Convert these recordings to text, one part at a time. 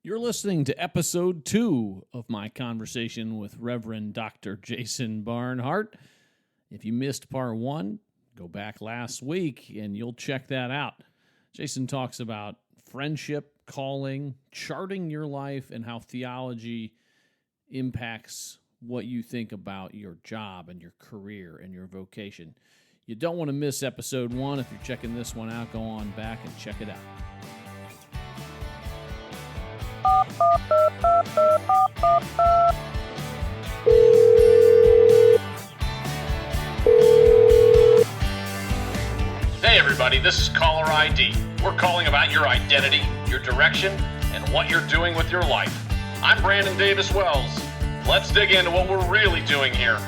You're listening to episode 2 of my conversation with Reverend Dr. Jason Barnhart. If you missed part 1, go back last week and you'll check that out. Jason talks about friendship, calling, charting your life, and how theology impacts what you think about your job and your career and your vocation. You don't want to miss episode 1. If you're checking this one out, go on back and check it out. Hey everybody, this is Caller ID. We're calling about your identity, your direction, and what you're doing with your life. I'm Brandon Davis Wells. Let's dig into what we're really doing here.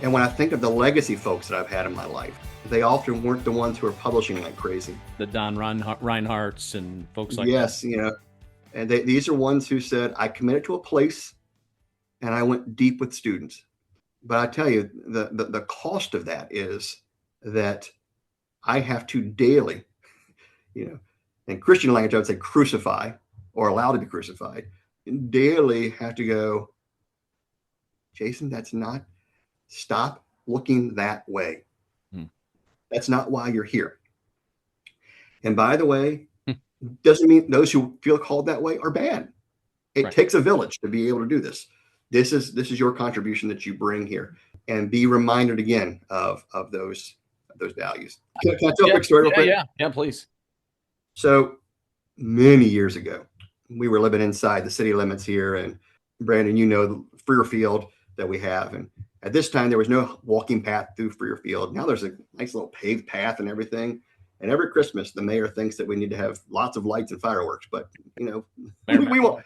And when I think of the legacy folks that I've had in my life, they often weren't the ones who are publishing like crazy. The Don Reinhardts and folks like yes, that. You know, and these are ones who said, I committed to a place and I went deep with students. But I tell you, the cost of that is that I have to daily, in Christian language, I would say crucify or allow to be crucified, and daily have to go, Jason, stop looking that way. That's not why you're here. And by the way, doesn't mean those who feel called that way are bad. It takes a village to be able to do this. This is your contribution that you bring here, and be reminded again of those values. Can I tell a quick story real quick? Yeah, please. So many years ago, we were living inside the city limits here, and Brandon, the Freer Field that we have, and at this time, there was no walking path through Freer Field. Now there's a nice little paved path and everything. And every Christmas, the mayor thinks that we need to have lots of lights and fireworks. But, we won't.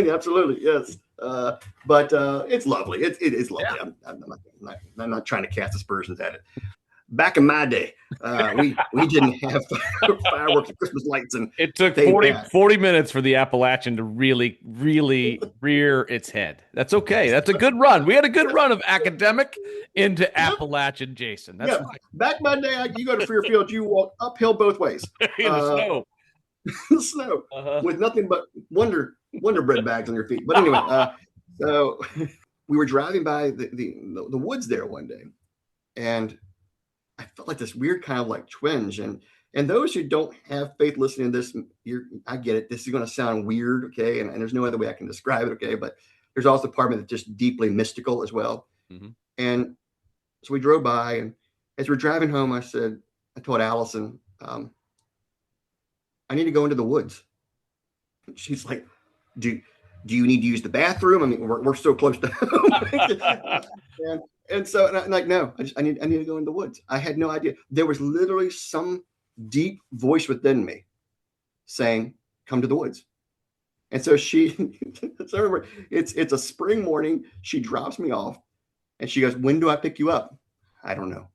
Absolutely, yes. But it's lovely. It is lovely. Yeah. I'm not trying to cast aspersions at it. Back in my day, we didn't have fireworks and Christmas lights. And it took 40 minutes for the Appalachian to really, really rear its head. That's okay. That's a good run. We had a good run of academic into Appalachian, Jason. That's right. Back in my day, you go to Freer Field, you walk uphill both ways. In the snow. The snow. With nothing but Wonder Bread bags on your feet. But anyway, so we were driving by the woods there one day, and I felt like this weird kind of like twinge. And those who don't have faith listening to this, I get it. This is going to sound weird, okay? And there's no other way I can describe it, okay? But there's also part of it that's just deeply mystical as well. Mm-hmm. And so we drove by, and as we're driving home, I told Allison, I need to go into the woods. She's like, do you need to use the bathroom? I mean, we're so close to home. And so I'm like, no, I need to go in the woods. I had no idea. There was literally some deep voice within me saying, come to the woods. And so it's a spring morning. She drops me off and she goes, when do I pick you up? I don't know.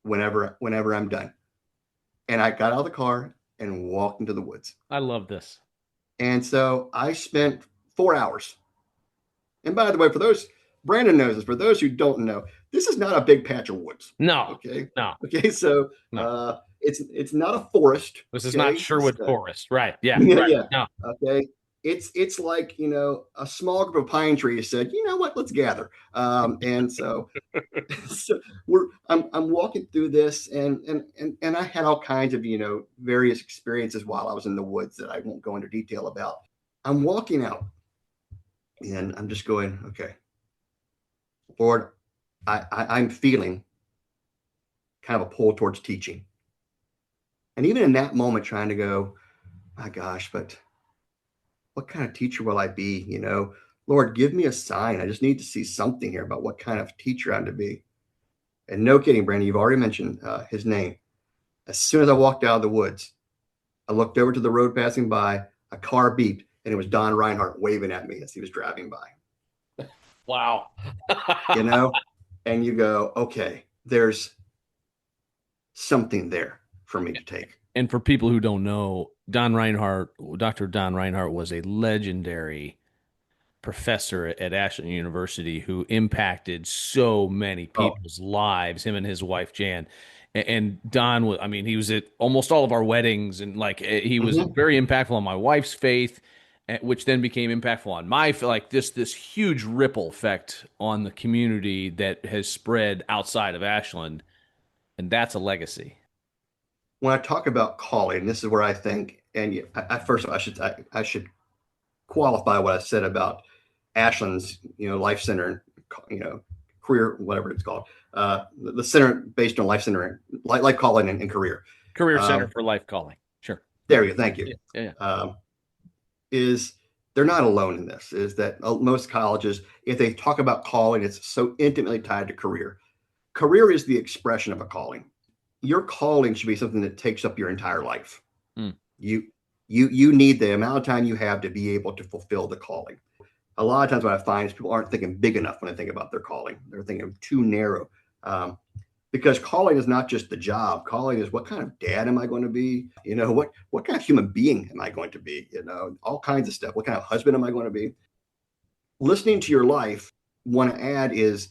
Whenever I'm done. And I got out of the car and walked into the woods. I love this. And so I spent 4 hours. And by the way, Brandon knows this. For those who don't know, this is not a big patch of woods. No. Okay. No. Okay. So it's not a forest. This is not Sherwood Forest. Right. Yeah. Yeah. Right. Yeah. No. Okay. It's like, a small group of pine trees said, you know what, let's gather. And so, I'm walking through this and I had all kinds of, various experiences while I was in the woods that I won't go into detail about. I'm walking out and I'm just going, okay, Lord, I'm feeling kind of a pull towards teaching. And even in that moment, trying to go, my gosh, but what kind of teacher will I be? Lord, give me a sign. I just need to see something here about what kind of teacher I'm to be. And no kidding, Brandon, you've already mentioned his name. As soon as I walked out of the woods, I looked over to the road passing by, a car beeped, and it was Don Reinhardt waving at me as he was driving by. Wow. And you go, okay, there's something there for me to take. And for people who don't know, Dr. Don Reinhardt was a legendary professor at Ashland University who impacted so many people's lives, him and his wife, Jan. And Don was, I mean, he was at almost all of our weddings, and like he was very impactful on my wife's faith, which then became impactful on my, like this huge ripple effect on the community that has spread outside of Ashland, and that's a legacy. When I talk about calling, this is where I think, and first of all, I should qualify what I said about Ashland's, Life Center, career, whatever it's called, the center based on Life Center, life calling and career. Career Center for Life Calling. Sure. There you go. Thank you. Yeah. Is they're not alone in this. Is that most colleges, if they talk about calling, it's so intimately tied to career. Career is the expression of a calling. Your calling should be something that takes up your entire life. You need the amount of time you have to be able to fulfill the calling. A lot of times what I find is people aren't thinking big enough when they think about their calling. They're thinking too narrow. Because calling is not just the job. Calling is, what kind of dad am I going to be? What kind of human being am I going to be? All kinds of stuff. What kind of husband am I going to be? Listening to your life, want to add is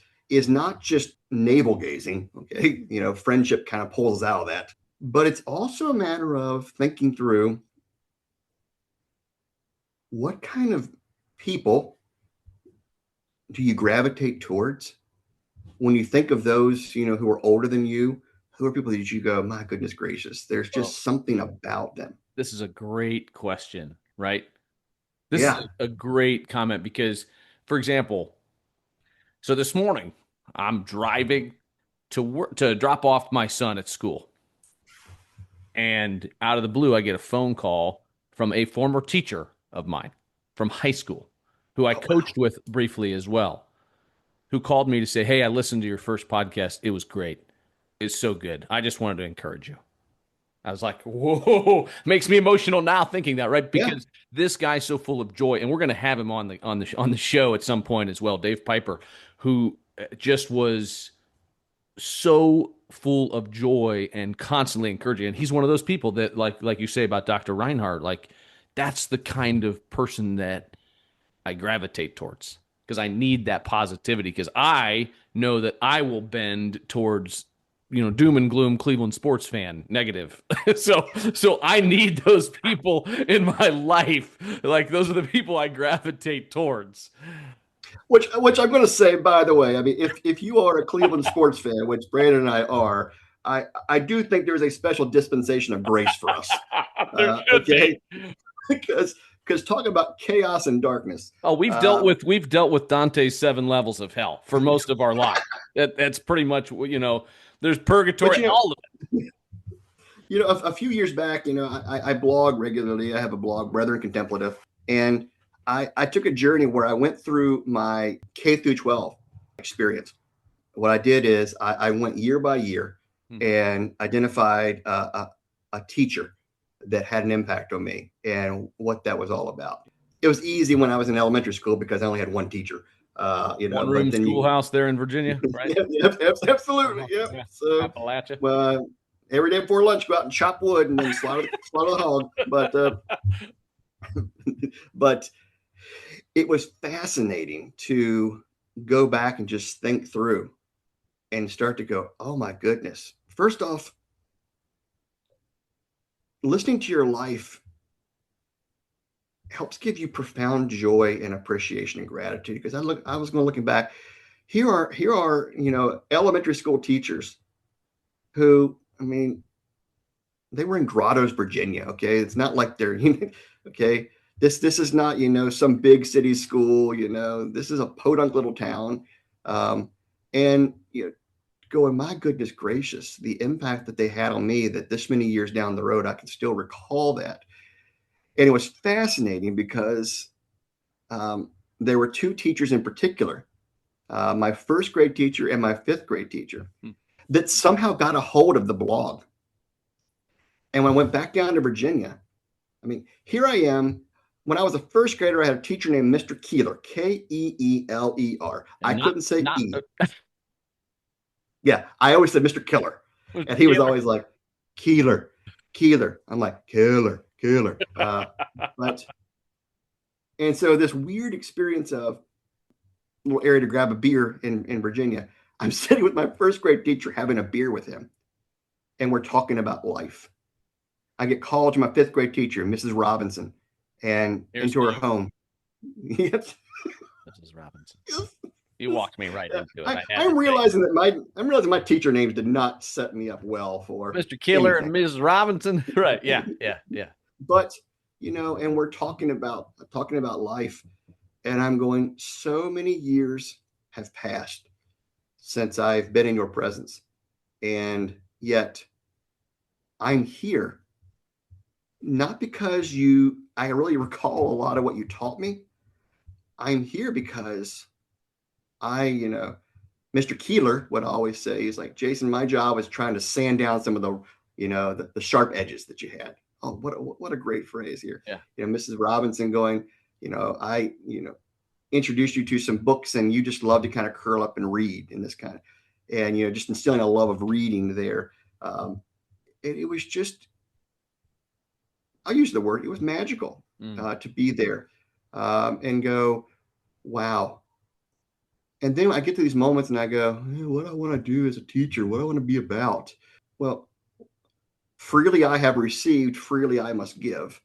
not just navel gazing. Okay. Friendship kind of pulls out of that, but it's also a matter of thinking through what kind of people do you gravitate towards when you think of those, who are older than you, who are people that you go, my goodness gracious, there's just something about them. This is a great question, right? This is a great comment because, for example, so this morning I'm driving to work to drop off my son at school. And out of the blue, I get a phone call from a former teacher of mine from high school who I coached with briefly as well, who called me to say, hey, I listened to your first podcast. It was great. It's so good. I just wanted to encourage you. I was like, whoa, makes me emotional now thinking that, right? Because this guy's so full of joy, and we're going to have him on the show at some point as well, Dave Piper, who just was so full of joy and constantly encouraging. And he's one of those people that, like you say about Dr. Reinhardt, like that's the kind of person that I gravitate towards because I need that positivity because I know that I will bend towards doom and gloom Cleveland sports fan negative. so I need those people in my life. Like those are the people I gravitate towards. Which I'm going to say, by the way, I mean, if you are a Cleveland sports fan, which Brandon and I are, I do think there's a special dispensation of grace for us. Okay, because talk about chaos and darkness. Oh, we've dealt with Dante's 7 levels of hell for most of our life. That's pretty much there's purgatory, all of it. A few years back, I blog regularly. I have a blog, Brethren Contemplative, and I took a journey where I went through my K through 12 experience. What I did is I went year by year and identified a teacher that had an impact on me and what that was all about. It was easy when I was in elementary school because I only had one teacher. One room schoolhouse there in Virginia, right? Absolutely. Yep. Yeah. So, Appalachia. Every day before lunch, go out and chop wood and then slaughter the hog. But it was fascinating to go back and just think through and start to go, oh my goodness. First off, listening to your life helps give you profound joy and appreciation and gratitude. Because I was looking back, here are elementary school teachers who, I mean, they were in Grottoes, Virginia. Okay, it's not like they're okay. This is not some big city school. This is a podunk little town, and going, my goodness gracious, the impact that they had on me. That this many years down the road, I can still recall that. And it was fascinating because there were two teachers in particular, my first grade teacher and my fifth grade teacher, that somehow got a hold of the blog. And when I went back down to Virginia, I mean, here I am. When I was a first grader, I had a teacher named Mr. Keeler, Keeler. I couldn't say E. Yeah, I always said Mr. Killer. And he was always like, Keeler. I'm like, Killer. And so this weird experience of a little area to grab a beer in Virginia, I'm sitting with my first grade teacher having a beer with him. and we're talking about life. I get called to my 5th grade teacher, Mrs. Robinson, and Here's into her me. home. Yes. Mrs. Robinson. You walked me right into it. I'm realizing that my teacher names did not set me up well for Mr. Killer anything. and Mrs. Robinson. Right. Yeah. But, and we're talking about life, and I'm going, so many years have passed since I've been in your presence, and yet I'm here, not because I really recall a lot of what you taught me. I'm here because Mr. Keeler would always say, he's like, Jason, my job is trying to sand down some of the sharp edges that you had. Oh, what a great phrase here. Yeah. Mrs. Robinson going, I introduced you to some books and you just love to kind of curl up and read in this kind of, and, just instilling a love of reading there. It was just, I'll use the word, it was magical to be there and go, wow. And then I get to these moments and I go, what do I want to do as a teacher? What do I want to be about? Well, freely I have received, freely I must give.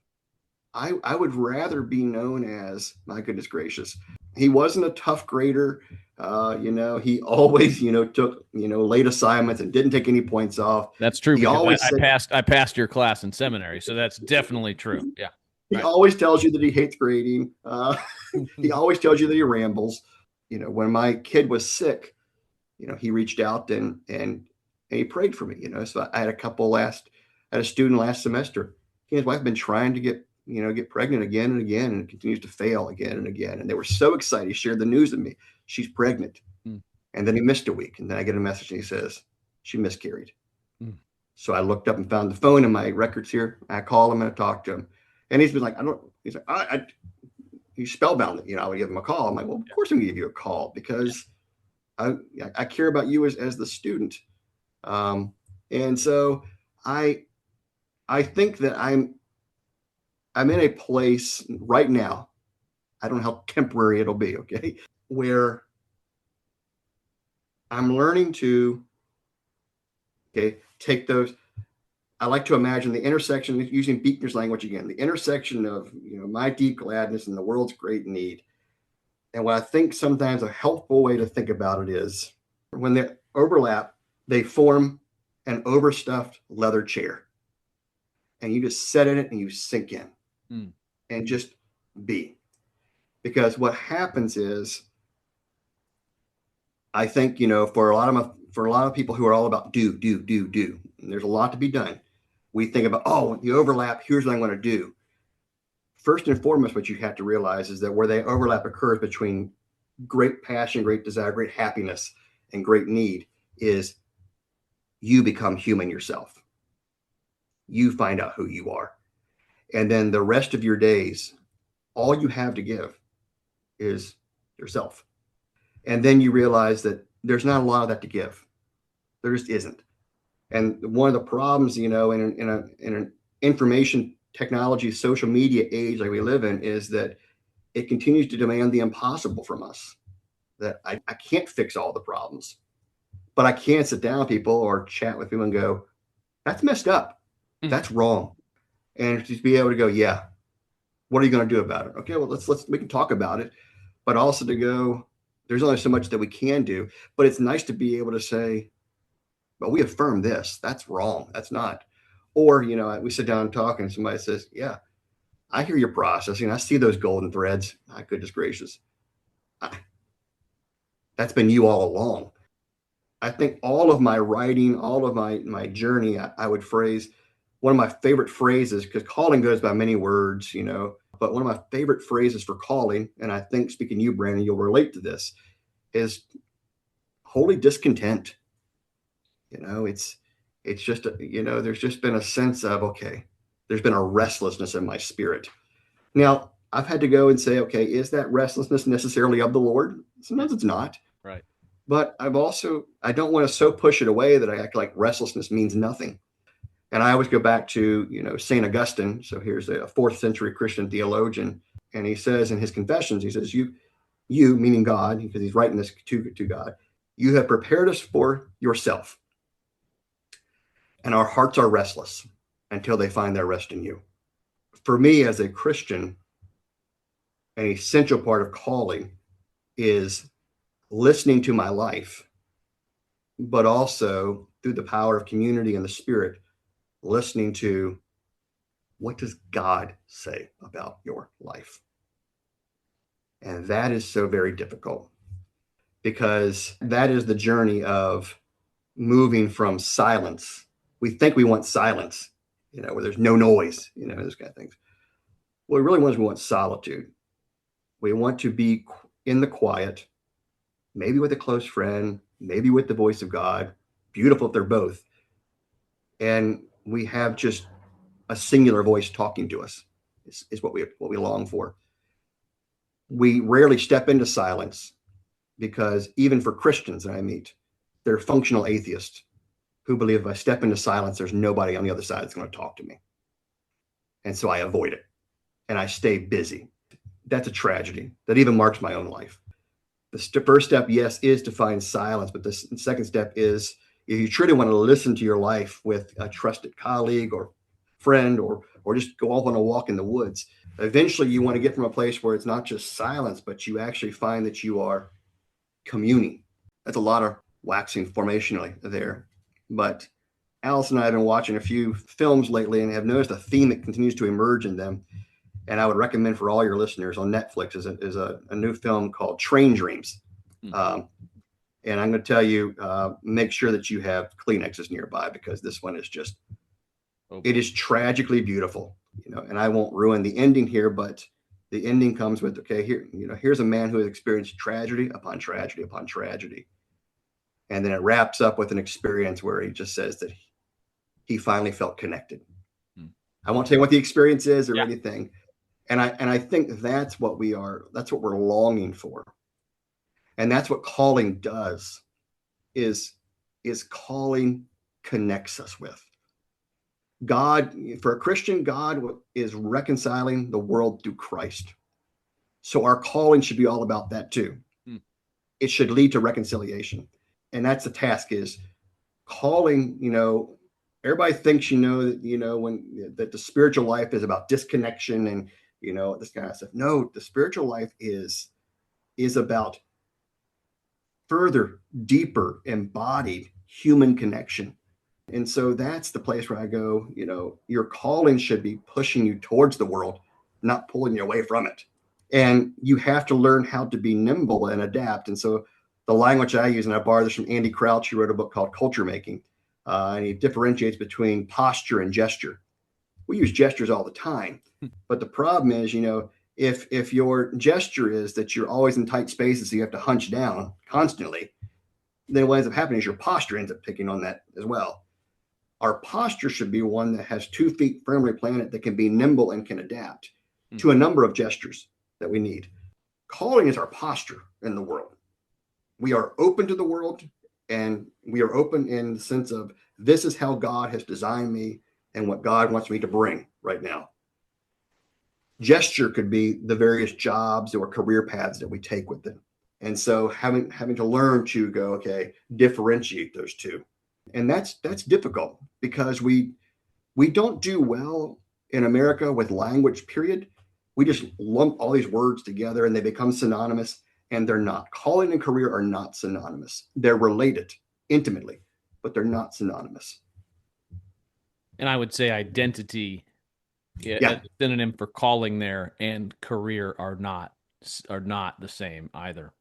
I would rather be known as, my goodness gracious, he wasn't a tough grader. He always, took, late assignments and didn't take any points off. That's true. He always I passed your class in seminary. So that's definitely true. Yeah. He always tells you that he hates grading. He always tells you that he rambles. When my kid was sick, he reached out and he prayed for me, so I had a student last semester. He and his wife have been trying to get pregnant again and again, and continues to fail again and again. And they were so excited. He shared the news with me. She's pregnant. And then he missed a week. And then I get a message and he says, she miscarried. So I looked up and found the phone in my records here. I call him and I talk to him. And he's been like, he's like, he's spellbound that, I would give him a call. I'm like, well, of course I'm going to give you a call because I care about you as the student. And so I think that I'm in a place right now, I don't know how temporary it'll be, okay, where I'm learning to, take those. I like to imagine the intersection, using Buechner's language again, the intersection of, my deep gladness and the world's great need. And what I think sometimes a helpful way to think about it is when they overlap, they form an overstuffed leather chair. And you just sit in it and you sink in and just be. Because what happens is, I think, for a lot of people who are all about do, and there's a lot to be done. We think about, the overlap, here's what I'm going to do. First and foremost, what you have to realize is that where the overlap occurs between great passion, great desire, great happiness, and great need is you become human yourself. You find out who you are. And then the rest of your days, all you have to give is yourself. And then you realize that there's not a lot of that to give. There just isn't. And one of the problems, in an information technology, social media age like we live in, is that it continues to demand the impossible from us. That I can't fix all the problems, but I can sit down with people or chat with people and go, that's messed up. That's wrong. And just be able to go, yeah, what are you going to do about it? Okay, well, we can talk about it, but also to go, there's only so much that we can do, but it's nice to be able to say, but we affirm this, that's wrong. That's not. Or, we sit down and talk and somebody says, yeah, I hear your processing. I see those golden threads. My goodness gracious. That's been you all along. I think all of my writing, all of my journey, I would phrase, one of my favorite phrases, because calling goes by many words, but one of my favorite phrases for calling, and I think, speaking to you, Brandon, you'll relate to this, is holy discontent. It's just, there's just been a sense of, okay, there's been a restlessness in my spirit. Now, I've had to go and say, okay, is that restlessness necessarily of the Lord? Sometimes it's not. Right. But I don't want to so push it away that I act like restlessness means nothing. And I always go back to, St. Augustine. So here's a 4th century Christian theologian. And he says in his Confessions, he says, you meaning God, because he's writing this to God, you have prepared us for yourself. and our hearts are restless until they find their rest in you. For me, as a Christian, an essential part of calling is listening to my life, but also through the power of community and the Spirit, listening to what does God say about your life? And that is so very difficult, because that is the journey of moving from silence. We think we want silence, where there's no noise, those kind of things. Well, we really want solitude. We want to be in the quiet, maybe with a close friend, maybe with the voice of God. Beautiful if they're both. And we have just a singular voice talking to us is what we long for. We rarely step into silence, because even for Christians that I meet, they're functional atheists who believe if I step into silence, there's nobody on the other side that's going to talk to me. And so I avoid it and I stay busy. That's a tragedy that even marks my own life. The first step, yes, is to find silence. But the second step is, if you truly want to listen to your life with a trusted colleague or friend, or just go off on a walk in the woods, eventually you want to get from a place where it's not just silence, but you actually find that you are communing. That's a lot of waxing formationally there. But Alice and I have been watching a few films lately and have noticed a theme that continues to emerge in them. And I would recommend for all your listeners, on Netflix is a new film called Train Dreams. And I'm going to tell you, make sure that you have Kleenexes nearby, because this one is just, it is tragically beautiful, and I won't ruin the ending here, but the ending comes with, okay, here's a man who has experienced tragedy upon tragedy upon tragedy. And then it wraps up with an experience where he just says that he finally felt connected. I won't tell you what the experience is or anything. And I think that's what that's what we're longing for. And that's what calling does, is calling connects us with God. For a Christian, God is reconciling the world through Christ. So our calling should be all about that too. It should lead to reconciliation. And that's the task, is calling, everybody thinks, that the spiritual life is about disconnection and, this kind of stuff. No, the spiritual life is about further, deeper, embodied human connection. And so that's the place where I go, your calling should be pushing you towards the world, not pulling you away from it. And you have to learn how to be nimble and adapt. And so the language I use, and I borrow this from Andy Crouch, who wrote a book called Culture Making, and he differentiates between posture and gesture. We use gestures all the time, but the problem is, if your gesture is that you're always in tight spaces, so you have to hunch down constantly, then what ends up happening is your posture ends up picking on that as well. Our posture should be one that has 2 feet firmly planted, that can be nimble and can adapt to a number of gestures that we need. Calling is our posture in the world. We are open to the world, and we are open in the sense of, this is how God has designed me and what God wants me to bring right now. Gesture could be the various jobs or career paths that we take with it. And so having to learn to go, okay, differentiate those two. And that's difficult, because we don't do well in America with language, period. We just lump all these words together and they become synonymous, and they're not. Calling and career are not synonymous. They're related intimately, but they're not synonymous. And I would say identity, a synonym for calling there, and career are not the same either.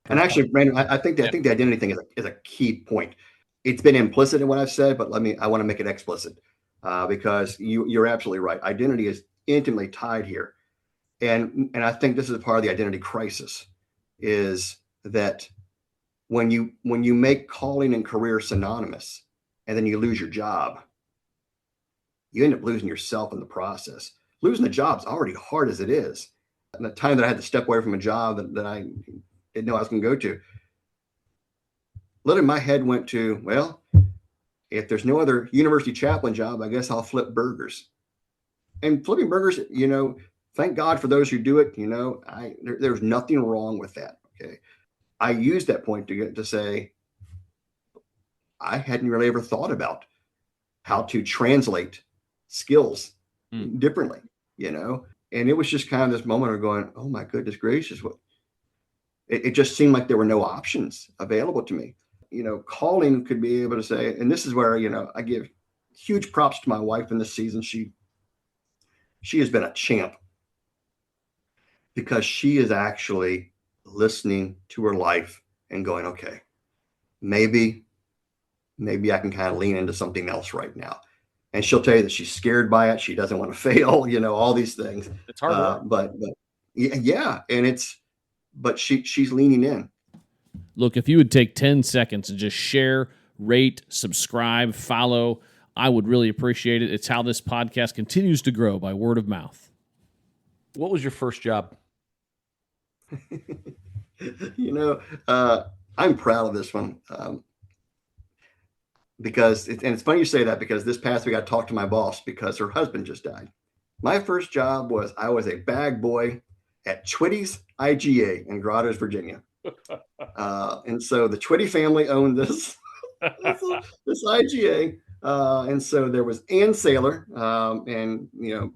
And actually, Brandon, I think the identity thing is a key point. It's been implicit in what I've said, but I want to make it explicit, because you're absolutely right. Identity is intimately tied here. And I think this is a part of the identity crisis, is that when you make calling and career synonymous, and then you lose your job, you end up losing yourself in the process. Losing the job's already hard as it is. And the time that I had to step away from a job that I didn't know I was going to go to, literally my head went to, well, if there's no other university chaplain job, I guess I'll flip burgers. And flipping burgers, thank God for those who do it. There's nothing wrong with that. Okay. I used that point to say, I hadn't really ever thought about how to translate skills Mm. differently, and it was just kind of this moment of going, oh my goodness gracious, what it just seemed like there were no options available to me. Calling could be able to say, and this is where, I give huge props to my wife in this season. She has been a champ because she is actually listening to her life and going, okay, maybe I can kind of lean into something else right now. And she'll tell you that she's scared by it. She doesn't want to fail, all these things. It's hard work. But yeah, and but she's leaning in. Look, if you would take 10 seconds and just share, rate, subscribe, follow, I would really appreciate it. It's how this podcast continues to grow, by word of mouth. What was your first job? I'm proud of this one. Because it's funny you say that, because this past week I talked to my boss because her husband just died. My first job was I was a bag boy at Twitty's IGA in Grottoes, Virginia. And so the Twitty family owned this IGA. And so there was Ann Saylor, and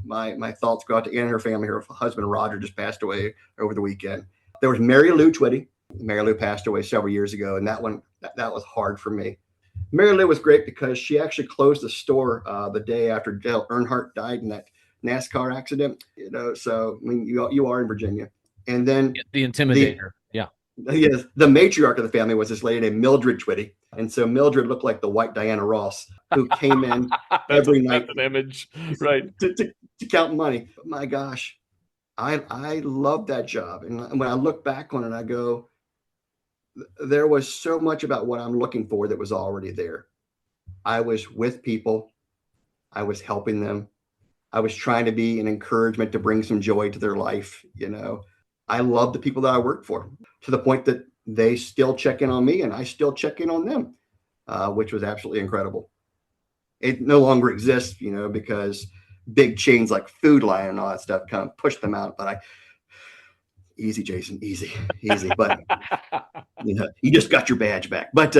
my thoughts go out to Ann and her family. Her husband Roger just passed away over the weekend. There was Mary Lou Twitty. Mary Lou passed away several years ago, and that was hard for me. Mary Lou was great because she actually closed the store the day after Dale Earnhardt died in that NASCAR accident. So I mean, you are in Virginia, and then the Intimidator. Yes, the matriarch of the family was this lady named Mildred Twitty, and so Mildred looked like the white Diana Ross who came in every night. That's an image, right? to count money. But my gosh, I love that job, and when I look back on it, I go, there was so much about what I'm looking for that was already there. I was with people. I was helping them. I was trying to be an encouragement to bring some joy to their life. I love the people that I work for, to the point that they still check in on me and I still check in on them, which was absolutely incredible. It no longer exists, because big chains like Food Lion and all that stuff kind of push them out. But easy, Jason, easy. But you just got your badge back. But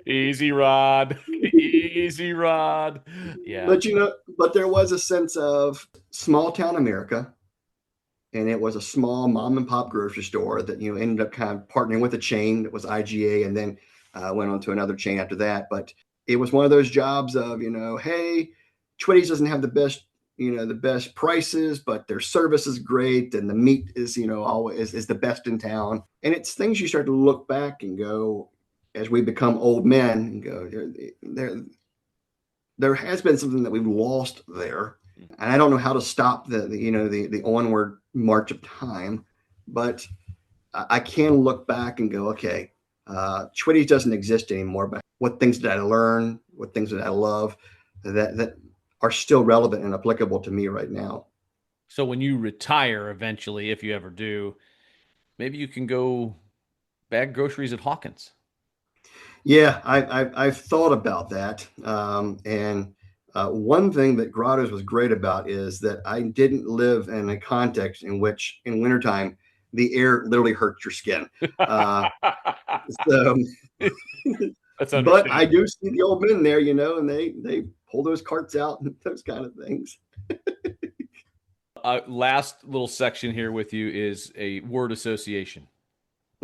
easy, Rod. Yeah. But there was a sense of small town America. And it was a small mom and pop grocery store that, ended up kind of partnering with a chain that was IGA, and then went on to another chain after that. But it was one of those jobs of, hey, Twitty's doesn't have the best prices, but their service is great. And the meat is, always is the best in town. And it's things you start to look back and go, as we become old men, and go, there has been something that we've lost there. And I don't know how to stop the onward march of time, but I can look back and go, okay, Twitty doesn't exist anymore, but what things did I learn? What things did I love that are still relevant and applicable to me right now? So when you retire eventually, if you ever do, maybe you can go bag groceries at Hawkins. Yeah, I've thought about that. And one thing that Grottoes was great about is that I didn't live in a context in which in wintertime, the air literally hurts your skin. But I do see the old men there, and they pull those carts out and those kind of things. Last little section here with you is a word association.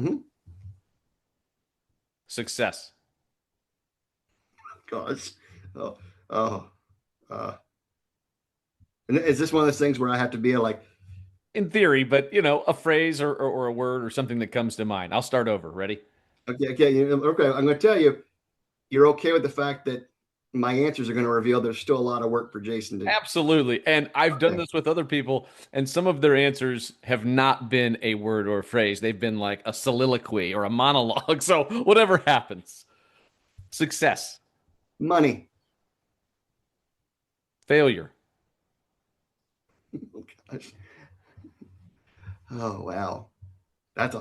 Mm-hmm. Success. Gosh. And is this one of those things where I have to be like, in theory, but a phrase or a word or something that comes to mind? I'll start over. Ready? Okay. I'm going to tell you, you're okay with the fact that my answers are going to reveal there's still a lot of work for Jason to do. Absolutely. And I've done this with other people, and some of their answers have not been a word or a phrase. They've been like a soliloquy or a monologue. So whatever happens. Success. Money. Failure. Oh, gosh. Oh, wow. That's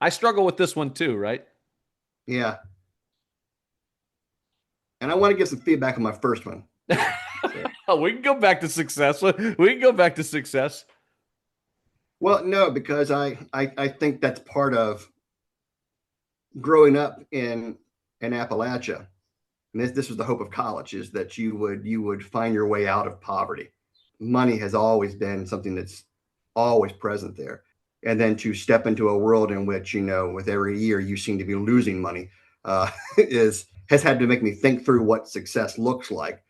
I struggle with this one too, right? Yeah. And I want to give some feedback on my first one. We can go back to success. Well, no, because I think that's part of growing up in in Appalachia, and this was the hope of college, is that you would find your way out of poverty. Money has always been something that's always present there. And then to step into a world in which, with every year you seem to be losing money, has had to make me think through what success looks like.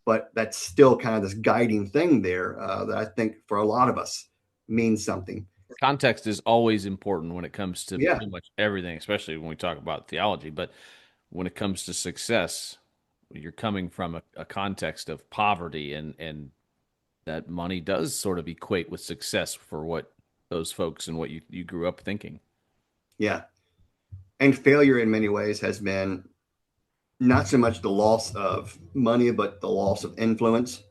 But that's still kind of this guiding thing there that I think for a lot of us means something. Context is always important when it comes to Yeah. pretty much everything, especially when we talk about theology. But when it comes to success, you're coming from a context of poverty, and that money does sort of equate with success for what those folks and what you grew up thinking. Yeah. And failure in many ways has been not so much the loss of money, but the loss of influence.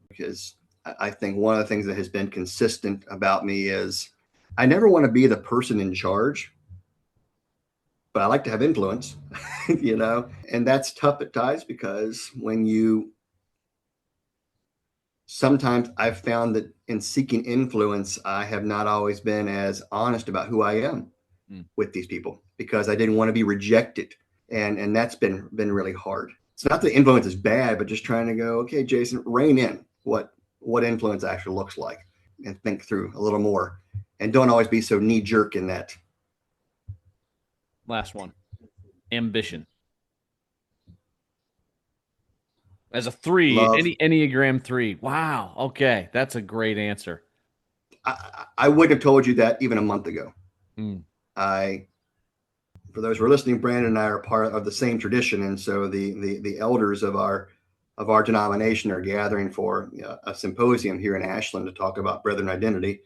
Because I think one of the things that has been consistent about me is I never want to be the person in charge, but I like to have influence, and that's tough at times because sometimes I've found that in seeking influence, I have not always been as honest about who I am with these people because I didn't want to be rejected. And that's been really hard. It's not that influence is bad, but just trying to go, okay, Jason, rein in what influence actually looks like and think through a little more and don't always be so knee jerk in that. Last one, ambition. As a 3, Love. any Enneagram 3. Wow. Okay. That's a great answer. I wouldn't have told you that even a month ago. For those who are listening, Brandon and I are part of the same tradition. And so the elders of our denomination are gathering for a symposium here in Ashland to talk about brethren identity,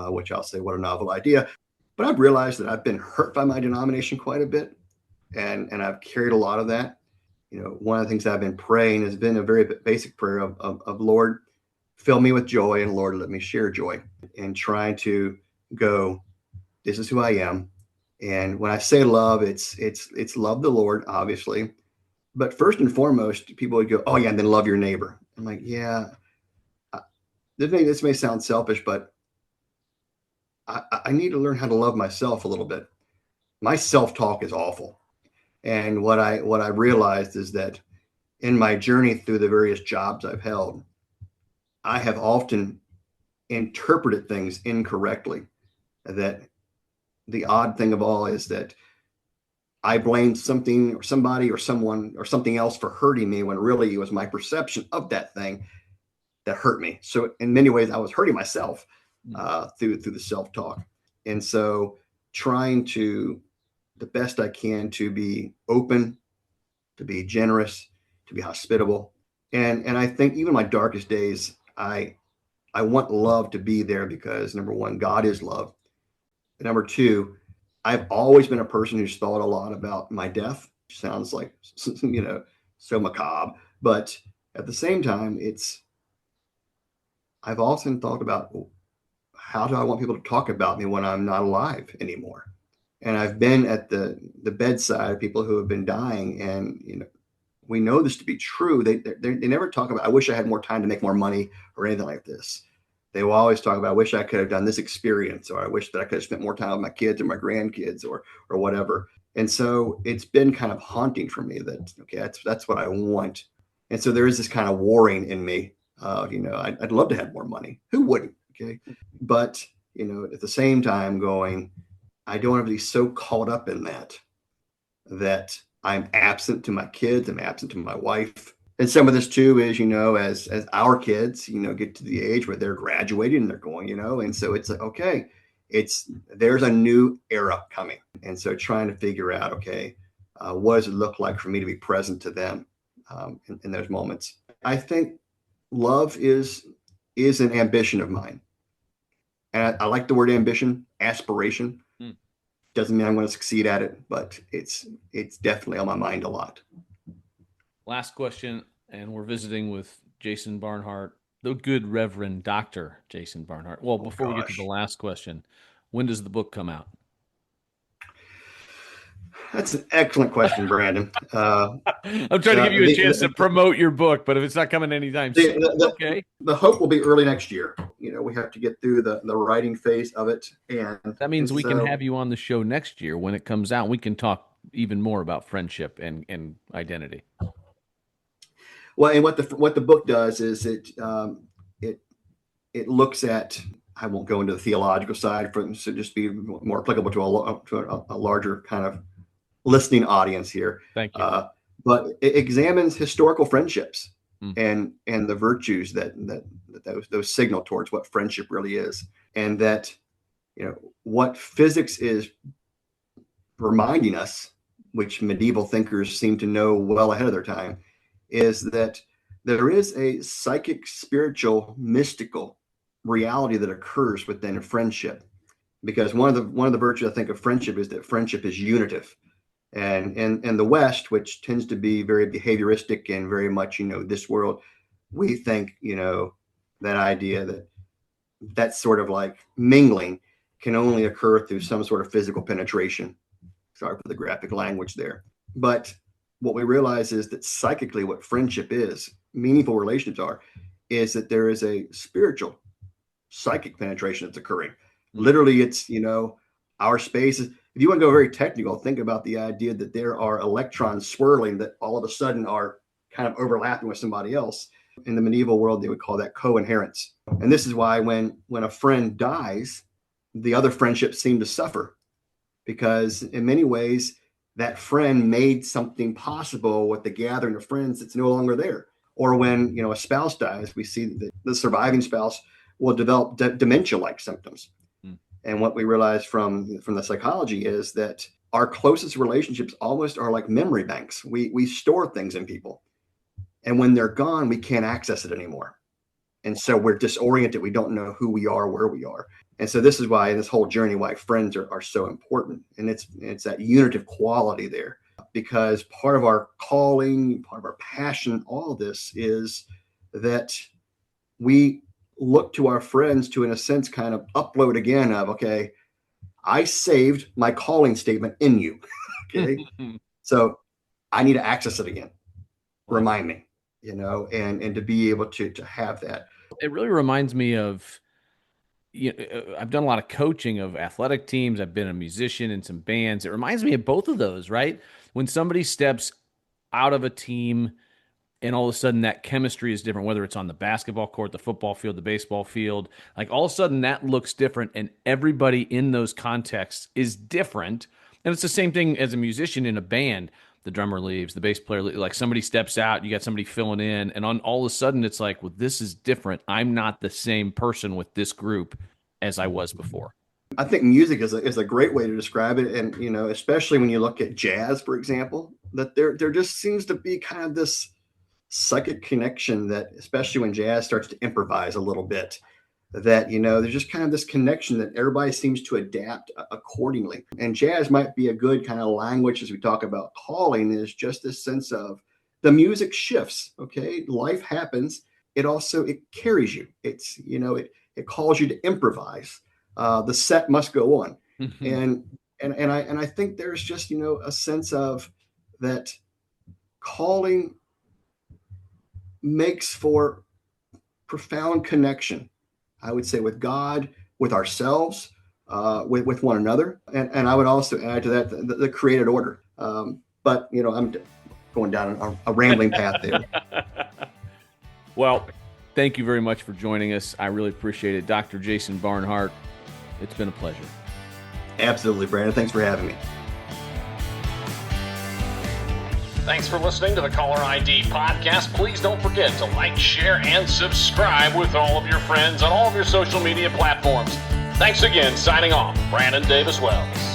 which I'll say, what a novel idea. But I've realized that I've been hurt by my denomination quite a bit. And I've carried a lot of that. One of the things I've been praying has been a very basic prayer of Lord, fill me with joy, and Lord, let me share joy, and trying to go, this is who I am. And when I say love, it's love the Lord, obviously. But first and foremost, people would go, oh yeah, and then love your neighbor. I'm like, yeah, this may sound selfish, but I need to learn how to love myself a little bit. My self-talk is awful. And what I realized is that in my journey through the various jobs I've held, I have often interpreted things incorrectly. That the odd thing of all is that I blamed something or somebody or someone or something else for hurting me when really it was my perception of that thing that hurt me. So in many ways, I was hurting myself through the self-talk. And so trying to the best I can to be open, to be generous, to be hospitable. And I think even my darkest days, I want love to be there because number one, God is love. And number two, I've always been a person who's thought a lot about my death. Sounds like, so macabre, but at the same time, I've often thought about how do I want people to talk about me when I'm not alive anymore? And I've been at the bedside of people who have been dying, and we know this to be true. They never talk about, I wish I had more time to make more money or anything like this. They will always talk about, I wish I could have done this experience, or I wish that I could have spent more time with my kids or my grandkids or whatever. And so it's been kind of haunting for me that, okay, that's what I want. And so there is this kind of warring in me. I'd love to have more money. Who wouldn't? Okay. But, at the same time going, I don't want to be so caught up in that I'm absent to my kids, I'm absent to my wife. And some of this too is, as our kids, get to the age where they're graduating and they're going, and so it's like, okay, there's a new era coming. And so trying to figure out, okay, what does it look like for me to be present to them in those moments? I think love is an ambition of mine. And I like the word ambition, aspiration. Doesn't mean I'm going to succeed at it, but it's definitely on my mind a lot. Last question, and we're visiting with Jason Barnhart, the good Reverend Dr. Jason Barnhart. Well, before we get to the last question, when does the book come out? That's an excellent question, Brandon. I'm trying to give you a chance to promote your book, but if it's not coming anytime soon, okay. The hope will be early next year. We have to get through the writing phase of it. And that means we can have you on the show next year when it comes out. We can talk even more about friendship and identity. Well, and what the book does is it looks at, I won't go into the theological side for so just be more applicable to a larger kind of listening audience here. Thank you. But it examines historical friendships and the virtues that those signal towards what friendship really is, and that what physics is reminding us, which medieval thinkers seem to know well ahead of their time, is that there is a psychic, spiritual, mystical reality that occurs within a friendship. Because one of the virtues I think of friendship is that friendship is unitive. And in the West, which tends to be very behavioristic and very much, this world, we think, that idea that sort of like mingling can only occur through some sort of physical penetration. Sorry for the graphic language there. But what we realize is that psychically what friendship is, meaningful relationships are, is that there is a spiritual psychic penetration that's occurring. Literally, it's, our spaces. If you want to go very technical, think about the idea that there are electrons swirling that all of a sudden are kind of overlapping with somebody else. In the medieval world, they would call that co-inherence. And this is why when a friend dies, the other friendships seem to suffer, because in many ways, that friend made something possible with the gathering of friends that's no longer there. Or when, a spouse dies, we see that the surviving spouse will develop dementia-like symptoms. And what we realize from the psychology is that our closest relationships almost are like memory banks. We store things in people. And when they're gone, we can't access it anymore. And so we're disoriented. We don't know who we are, where we are. And so this is why in this whole journey, why friends are so important. And it's that unitive quality there, because part of our calling, part of our passion, all of this is that we look to our friends to, in a sense, kind of upload again of, okay, I saved my calling statement in you. Okay. So I need to access it again. Remind me, and to be able to have that. It really reminds me of, I've done a lot of coaching of athletic teams. I've been a musician in some bands. It reminds me of both of those, right? When somebody steps out of a team and all of a sudden that chemistry is different, whether it's on the basketball court, the football field, the baseball field, like all of a sudden that looks different, and everybody in those contexts is different. And it's the same thing as a musician in a band. The drummer leaves, the bass player, like somebody steps out, you got somebody filling in, and on all of a sudden it's like, well, this is different. I'm not the same person with this group as I was before. I think music is a great way to describe it. And, especially when you look at jazz, for example, that there just seems to be kind of this psychic connection that, especially when jazz starts to improvise a little bit, that, there's just kind of this connection that everybody seems to adapt accordingly. And jazz might be a good kind of language as we talk about calling, is just this sense of the music shifts. Okay. Life happens. It carries you. It's, it calls you to improvise. The set must go on. And I think there's just, a sense of that calling makes for profound connection, I would say, with God, with ourselves, with one another. And I would also add to that the created order. But, I'm going down a rambling path there. Well, thank you very much for joining us. I really appreciate it. Dr. Jason Barnhart, it's been a pleasure. Absolutely, Brandon. Thanks for having me. Thanks for listening to the Caller ID podcast. Please don't forget to like, share, and subscribe with all of your friends on all of your social media platforms. Thanks again. Signing off, Brandon Davis Wells.